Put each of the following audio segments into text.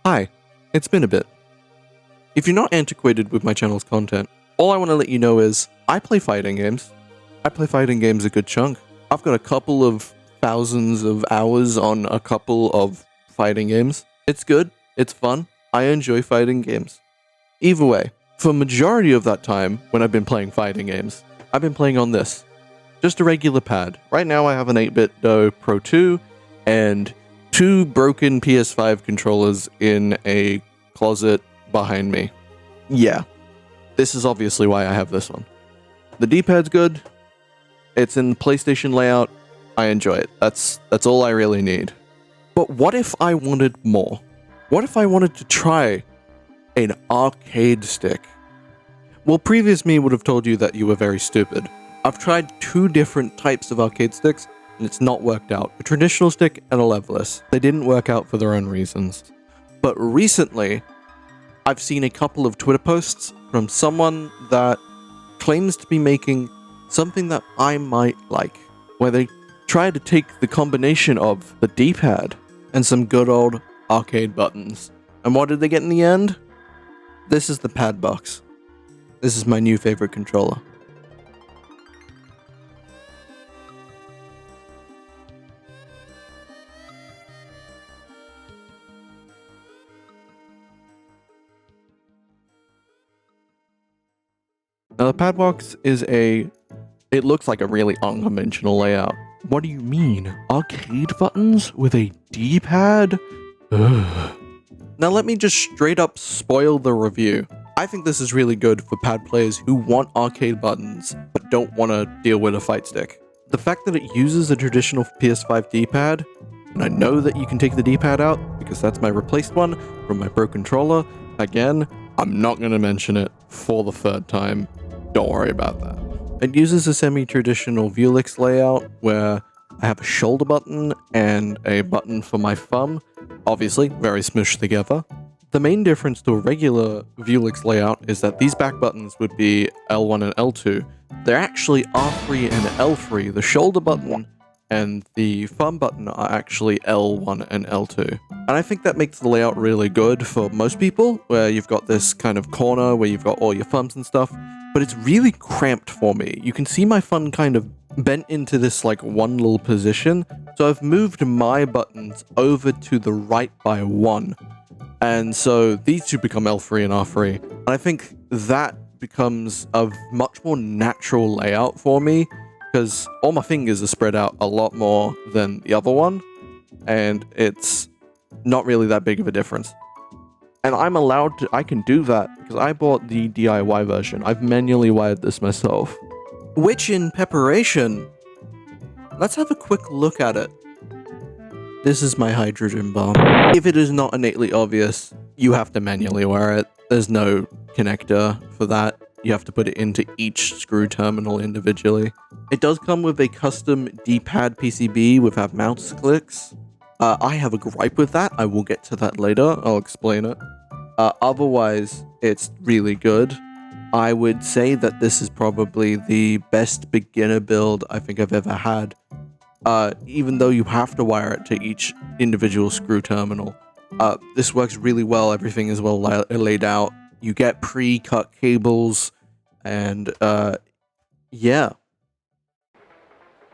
Hi, it's been a bit. If you're not antiquated with my channel's content, all I want to let you know is, I play fighting games. I play fighting games a good chunk. I've got a couple of thousands of hours on a couple of fighting games. It's good, it's fun, I enjoy fighting games. Either way, for majority of that time when I've been playing fighting games, I've been playing on this. Just a regular pad. Right now I have an 8-bit Do Pro 2 and 2 broken PS5 controllers in a closet behind me. Yeah, this is obviously why I have this one. The D-pad's good, it's in the PlayStation layout, I enjoy it. That's all I really need. But what if I wanted more? What if I wanted to try an arcade stick? Well, previous me would have told you that you were very stupid. I've tried 2 different types of arcade sticks, and it's not worked out. A traditional stick and a leveless. They didn't work out for their own reasons. But recently, I've seen a couple of Twitter posts from someone that claims to be making something that I might like, where they try to take the combination of the D-pad and some good old arcade buttons. And what did they get in the end? This is the PadBox. This is my new favorite controller. Now the PadBox is it looks like a really unconventional layout. What do you mean? Arcade buttons with a D-pad? Ugh. Now let me just straight up spoil the review. I think this is really good for pad players who want arcade buttons but don't want to deal with a fight stick. The fact that it uses a traditional PS5 D-pad, and I know that you can take the D-pad out because that's my replaced one from my Pro controller. Again, I'm not going to mention it for the 3rd time. Don't worry about that. It uses a semi-traditional Vuelix layout where I have a shoulder button and a button for my thumb. Obviously, very smushed together. The main difference to a regular Vuelix layout is that these back buttons would be L1 and L2. They're actually R3 and L3. The shoulder button and the thumb button are actually L1 and L2. And I think that makes the layout really good for most people, where you've got this kind of corner where you've got all your thumbs and stuff, but it's really cramped for me. You can see my thumb kind of bent into this like one little position, so I've moved my buttons over to the right by 1. And so these two become L3 and R3. And I think that becomes a much more natural layout for me, because all my fingers are spread out a lot more than the other one, and it's not really that big of a difference. And I can do that because I bought the DIY version. I've manually wired this myself. Which in preparation, let's have a quick look at it. This is my hydrogen bomb. If it is not innately obvious, you have to manually wire it. There's no connector for that. You have to put it into each screw terminal individually. It does come with a custom D-pad PCB without mouse clicks. I have a gripe with that. I will get to that later. I'll explain it. Otherwise, it's really good. I would say that this is probably the best beginner build I think I've ever had. Even though you have to wire it to each individual screw terminal. This works really well. Everything is well laid out. You get pre-cut cables, and yeah.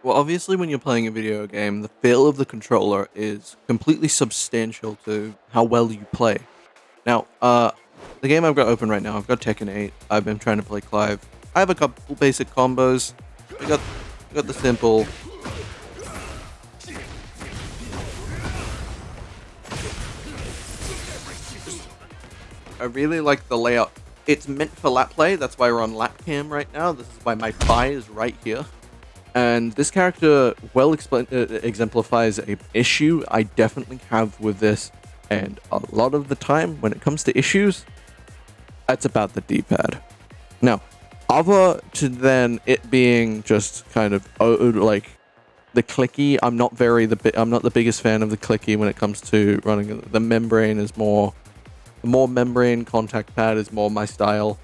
Well, obviously when you're playing a video game, the feel of the controller is completely substantial to how well you play. Now, the game I've got open right now, I've got TEKKEN 8. I've been trying to play Clive. I have a couple basic combos. We got the simple. I really like the layout. It's meant for lap play, that's why we're on lap cam right now. This is why my thigh is right here. And this character well exemplifies an issue I definitely have with this. And a lot of the time, when it comes to issues, it's about the D-pad. Now, other to then it being just kind of like the clicky, I'm not the biggest fan of the clicky when it comes to running. The membrane is more membrane contact pad is more my style.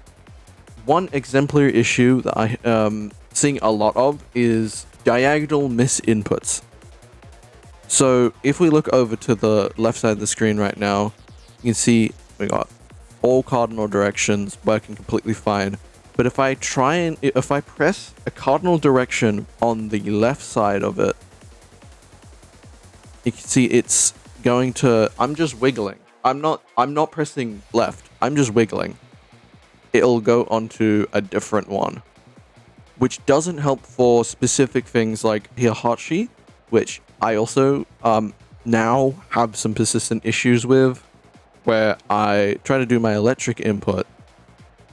One exemplary issue that I seeing a lot of is diagonal misinputs. So if we look over to the left side of the screen right now, You can see we got all cardinal directions working completely fine. But if I press a cardinal direction on the left side of it, you can see it's going to, I'm just wiggling. I'm not pressing left. I'm just wiggling. It'll go onto a different one, which doesn't help for specific things like Hihachi, which I also now have some persistent issues with, where I try to do my electric input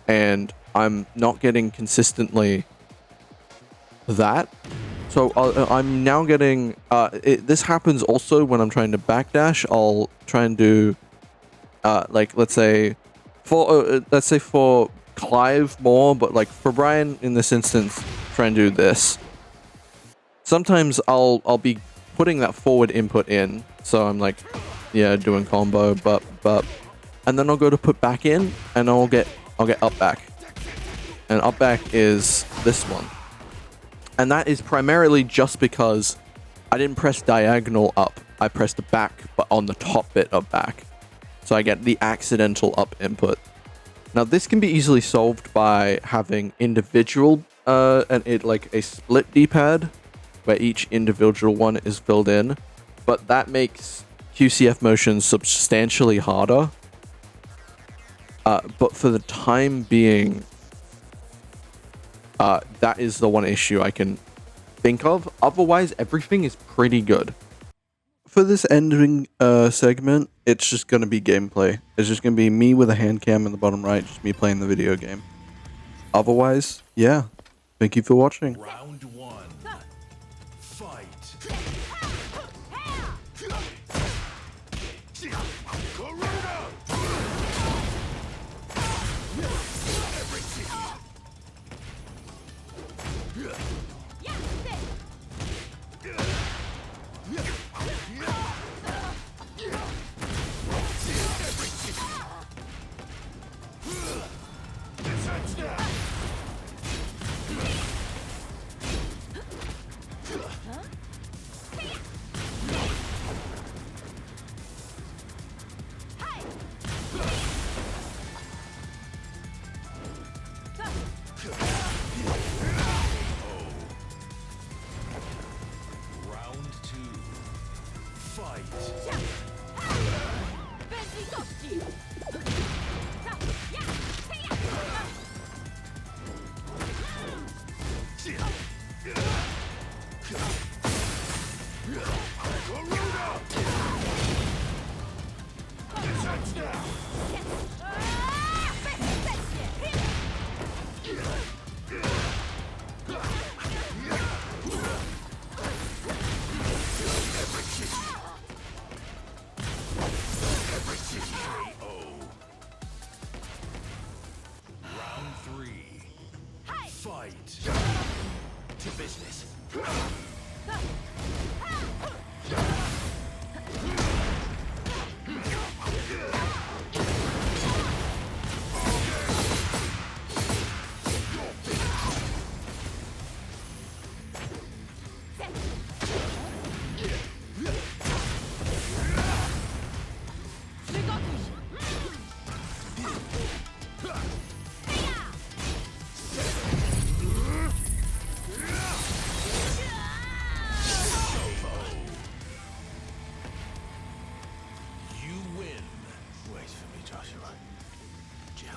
and I'm not getting consistently that. So I'm now getting, this happens also when I'm trying to backdash. I'll try and do, like, let's say for Clive more, but like for Brian in this instance, try and do this. Sometimes I'll be putting that forward input in, so I'm like, yeah, doing combo, but, and then I'll go to put back in, and I'll get up back. And up back is this one. And that is primarily just because I didn't press diagonal up. I pressed the back, but on the top bit of back. So I get the accidental up input. Now this can be easily solved by having individual, like a split D-pad, where each individual one is filled in. But that makes QCF motions substantially harder. But for the time being, that is the one issue I can think of. Otherwise, everything is pretty good. For this ending segment, it's just going to be gameplay. It's just going to be me with a hand cam in the bottom right, just me playing the video game. Otherwise, yeah. Thank you for watching. Round one. Fight. To business. Wait for me, Joshua. Jill.